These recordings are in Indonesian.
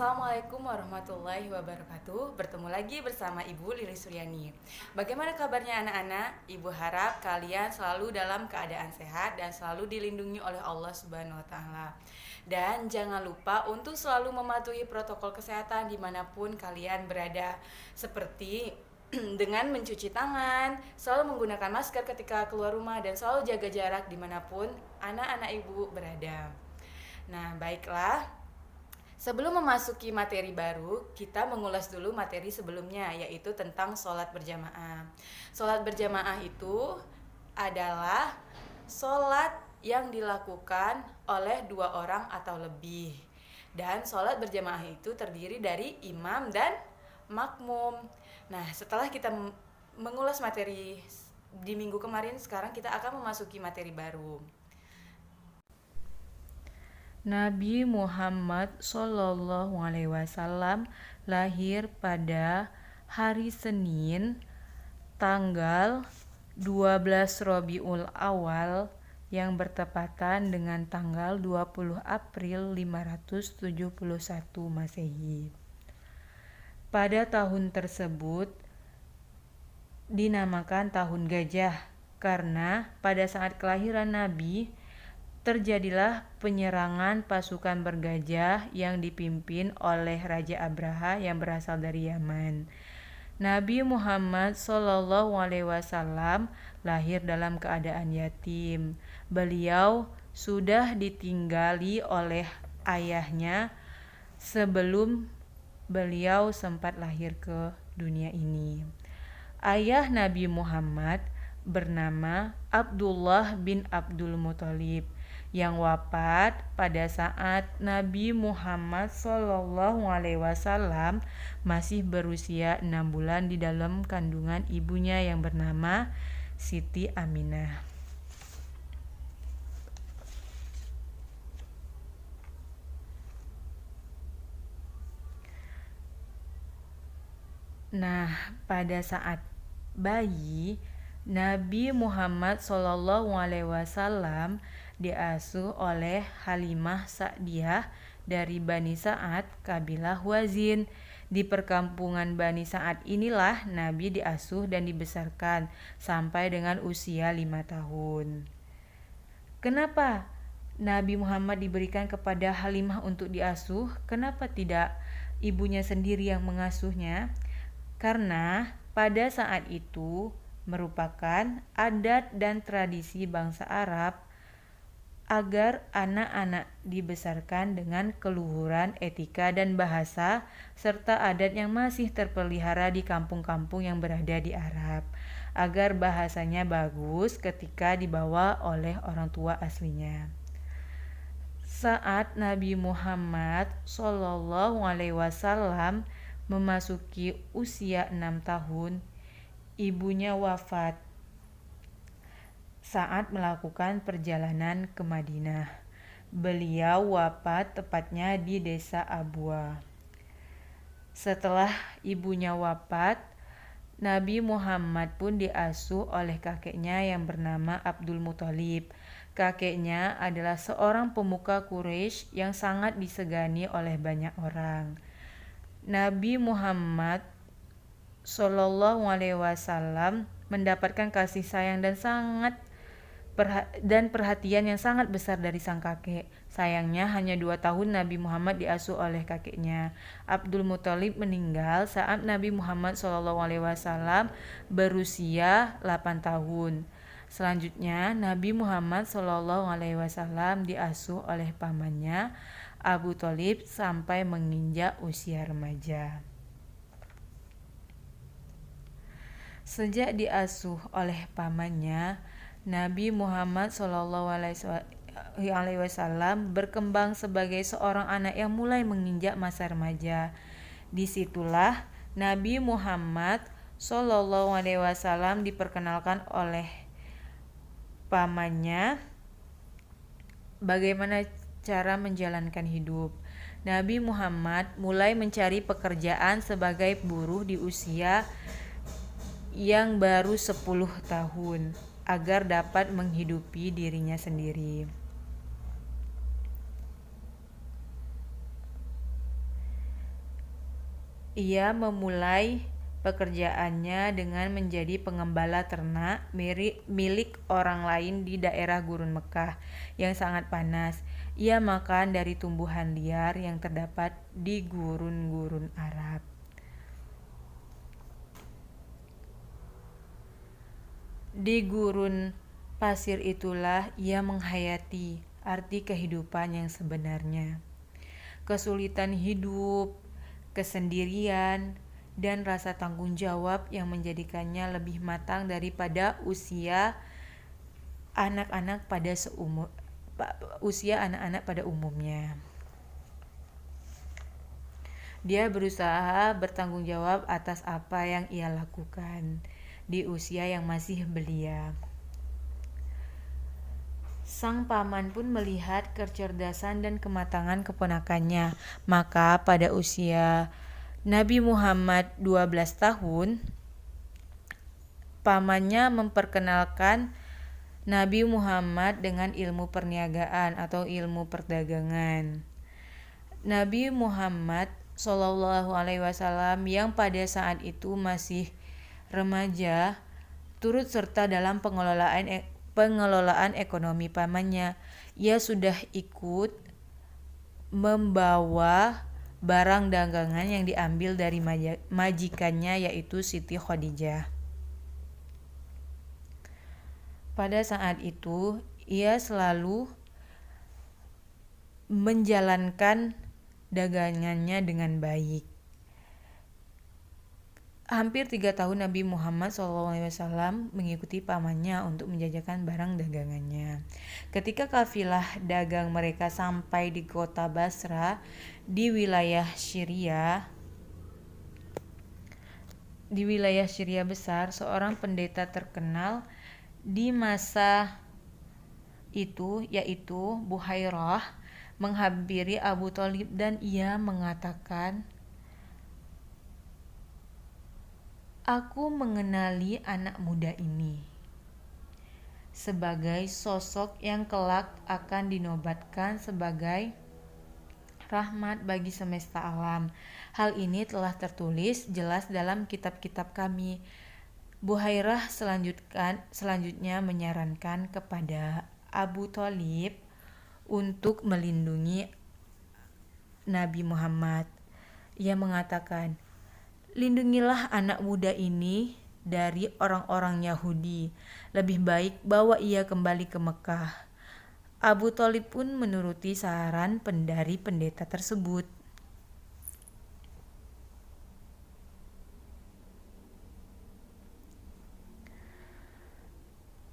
Assalamualaikum warahmatullahi wabarakatuh. Bertemu lagi bersama Ibu Lili Suryani. Bagaimana kabarnya anak-anak? Ibu harap kalian selalu dalam keadaan sehat dan selalu dilindungi oleh Allah Subhanahu wa Ta'ala. Dan jangan lupa untuk selalu mematuhi protokol kesehatan dimanapun kalian berada, seperti dengan mencuci tangan, selalu menggunakan masker ketika keluar rumah, dan selalu jaga jarak dimanapun anak-anak ibu berada. Nah, baiklah. Sebelum memasuki materi baru, kita mengulas dulu materi sebelumnya, yaitu tentang sholat berjamaah. Sholat berjamaah itu adalah sholat yang dilakukan oleh 2 orang atau lebih. Dan sholat berjamaah itu terdiri dari imam dan makmum. Nah, setelah kita mengulas materi di minggu kemarin, sekarang kita akan memasuki materi baru. Nabi Muhammad Shallallahu Alaihi Wasallam lahir pada hari Senin tanggal 12 Rabiul Awal yang bertepatan dengan tanggal 20 April 571 Masehi. Pada tahun tersebut dinamakan tahun gajah karena pada saat kelahiran Nabi terjadilah penyerangan pasukan bergajah yang dipimpin oleh Raja Abraha yang berasal dari Yaman. Nabi Muhammad Shallallahu Alaihi Wasallam lahir dalam keadaan yatim. Beliau sudah ditinggali oleh ayahnya sebelum beliau sempat lahir ke dunia ini. Ayah Nabi Muhammad bernama Abdullah bin Abdul Muthalib yang wafat pada saat Nabi Muhammad SAW masih berusia 6 bulan di dalam kandungan ibunya yang bernama Siti Aminah. Nah, pada saat bayi, Nabi Muhammad SAW diasuh oleh Halimah Sa'diyah dari Bani Sa'ad, kabilah Wazin. Di perkampungan Bani Sa'ad inilah Nabi diasuh dan dibesarkan sampai dengan usia 5 tahun. Kenapa Nabi Muhammad diberikan kepada Halimah untuk diasuh? Kenapa tidak ibunya sendiri yang mengasuhnya? Karena pada saat itu merupakan adat dan tradisi bangsa Arab agar anak-anak dibesarkan dengan keluhuran etika dan bahasa serta adat yang masih terpelihara di kampung-kampung yang berada di Arab, agar bahasanya bagus ketika dibawa oleh orang tua aslinya. Saat Nabi Muhammad SAW memasuki usia 6 tahun, ibunya wafat saat melakukan perjalanan ke Madinah. Beliau wafat tepatnya di desa Abwa. Setelah ibunya wafat, Nabi Muhammad pun diasuh oleh kakeknya yang bernama Abdul Muthalib. Kakeknya adalah seorang pemuka Quraisy yang sangat disegani oleh banyak orang. Nabi Muhammad Shallallahu Alaihi Wasallam mendapatkan kasih sayang dan perhatian yang sangat besar dari sang kakek. Sayangnya hanya 2 tahun Nabi Muhammad diasuh oleh kakeknya. Abdul Muthalib meninggal saat Nabi Muhammad SAW berusia 8 tahun. Selanjutnya Nabi Muhammad SAW diasuh oleh pamannya Abu Thalib sampai menginjak usia remaja. Sejak diasuh oleh pamannya, Nabi Muhammad SAW berkembang sebagai seorang anak yang mulai menginjak masa remaja. Disitulah Nabi Muhammad SAW diperkenalkan oleh pamannya bagaimana cara menjalankan hidup. Nabi Muhammad mulai mencari pekerjaan sebagai buruh di usia yang baru 10 tahun agar dapat menghidupi dirinya sendiri. Ia memulai pekerjaannya dengan menjadi pengembala ternak milik orang lain di daerah gurun Mekah yang sangat panas. Ia makan dari tumbuhan liar yang terdapat di gurun-gurun Arab. Di gurun pasir itulah ia menghayati arti kehidupan yang sebenarnya. Kesulitan hidup, kesendirian, dan rasa tanggung jawab yang menjadikannya lebih matang daripada anak-anak pada usia anak-anak pada umumnya. Dia berusaha bertanggung jawab atas apa yang ia lakukan di usia yang masih belia. Sang paman pun melihat kecerdasan dan kematangan keponakannya. Maka pada usia Nabi Muhammad 12 tahun, pamannya memperkenalkan Nabi Muhammad dengan ilmu perniagaan atau ilmu perdagangan. Nabi Muhammad SAW yang pada saat itu masih remaja turut serta dalam pengelolaan ekonomi pamannya. Ia sudah ikut membawa barang dagangan yang diambil dari majikannya yaitu Siti Khadijah. Pada saat itu ia selalu menjalankan dagangannya dengan baik. Hampir 3 tahun Nabi Muhammad SAW mengikuti pamannya untuk menjajakan barang dagangannya. Ketika kafilah dagang mereka sampai di kota Basra di wilayah Syria besar, seorang pendeta terkenal di masa itu yaitu Buhairah menghampiri Abu Thalib dan ia mengatakan, "Aku mengenali anak muda ini sebagai sosok yang kelak akan dinobatkan sebagai rahmat bagi semesta alam. Hal ini telah tertulis jelas dalam kitab-kitab kami." Buhairah selanjutnya menyarankan kepada Abu Thalib untuk melindungi Nabi Muhammad. Ia mengatakan, "Lindungilah anak muda ini dari orang-orang Yahudi. Lebih baik bawa ia kembali ke Mekah." Abu Thalib pun menuruti saran dari pendeta tersebut.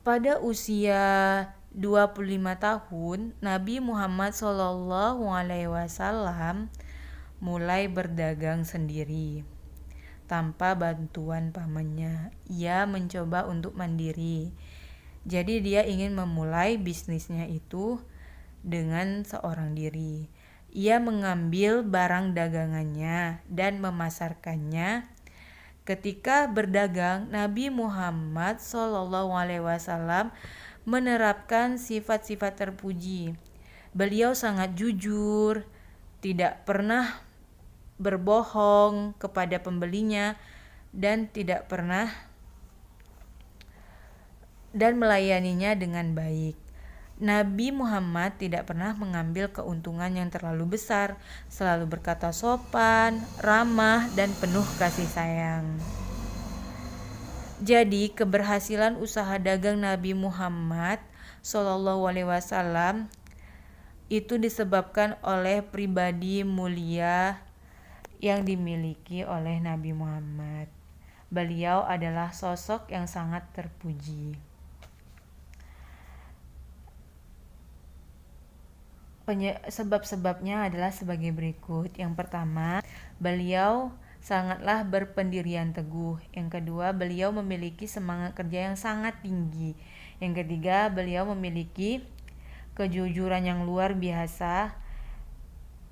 Pada usia 25 tahun, Nabi Muhammad SAW mulai berdagang sendiri. Tanpa bantuan pamannya, ia mencoba untuk mandiri. Jadi dia ingin memulai bisnisnya itu dengan seorang diri. Ia mengambil barang dagangannya dan memasarkannya. Ketika berdagang, Nabi Muhammad SAW menerapkan sifat-sifat terpuji. Beliau sangat jujur, tidak pernah berbohong kepada pembelinya dan melayaninya dengan baik. Nabi Muhammad tidak pernah mengambil keuntungan yang terlalu besar, selalu berkata sopan, ramah, dan penuh kasih sayang. Jadi keberhasilan usaha dagang Nabi Muhammad SAW itu disebabkan oleh pribadi mulia yang dimiliki oleh Nabi Muhammad. Beliau adalah sosok yang sangat terpuji. Sebab-sebabnya adalah sebagai berikut. Yang pertama, beliau sangatlah berpendirian teguh. Yang kedua, beliau memiliki semangat kerja yang sangat tinggi. Yang ketiga, beliau memiliki kejujuran yang luar biasa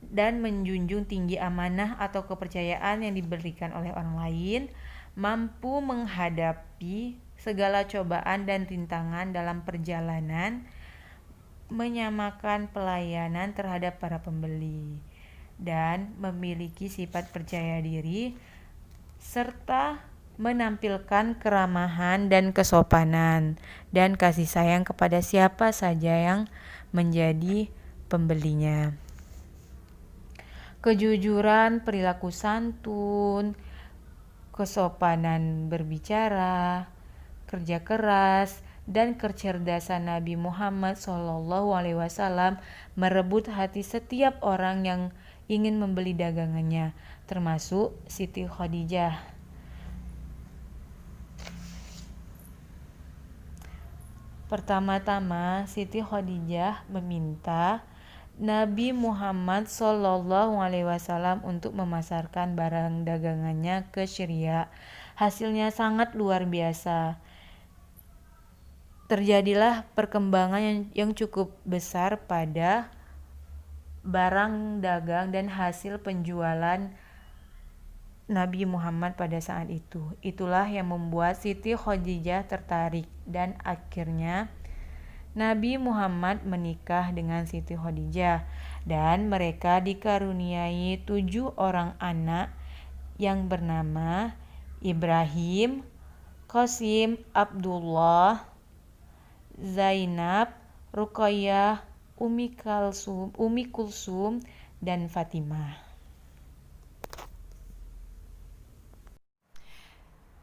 dan menjunjung tinggi amanah atau kepercayaan yang diberikan oleh orang lain, mampu menghadapi segala cobaan dan rintangan dalam perjalanan, menyamakan pelayanan terhadap para pembeli, dan memiliki sifat percaya diri serta menampilkan keramahan dan kesopanan dan kasih sayang kepada siapa saja yang menjadi pembelinya. Kejujuran, perilaku santun, kesopanan berbicara, kerja keras, dan kecerdasan Nabi Muhammad SAW merebut hati setiap orang yang ingin membeli dagangannya, termasuk Siti Khadijah. Pertama-tama, Siti Khadijah meminta Nabi Muhammad SAW untuk memasarkan barang dagangannya ke Syria. Hasilnya sangat luar biasa. Terjadilah perkembangan yang cukup besar pada barang dagang dan hasil penjualan Nabi Muhammad pada saat itu. Itulah yang membuat Siti Khadijah tertarik dan akhirnya Nabi Muhammad menikah dengan Siti Khadijah dan mereka dikaruniai 7 orang anak yang bernama Ibrahim, Qasim, Abdullah, Zainab, Ruqayyah, Ummi Kulsum, dan Fatimah.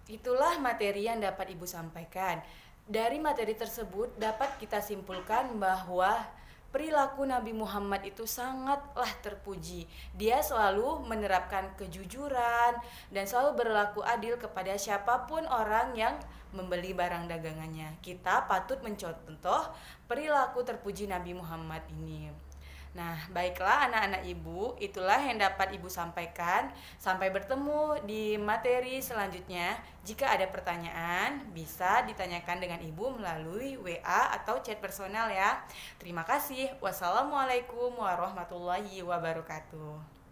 Itulah materi yang dapat Ibu sampaikan. Dari materi tersebut dapat kita simpulkan bahwa perilaku Nabi Muhammad itu sangatlah terpuji. Dia selalu menerapkan kejujuran dan selalu berlaku adil kepada siapapun orang yang membeli barang dagangannya. Kita patut mencontoh perilaku terpuji Nabi Muhammad ini. Nah, baiklah anak-anak Ibu, itulah yang dapat Ibu sampaikan. Sampai bertemu di materi selanjutnya. Jika ada pertanyaan, bisa ditanyakan dengan Ibu melalui WA atau chat personal ya. Terima kasih. Wassalamualaikum warahmatullahi wabarakatuh.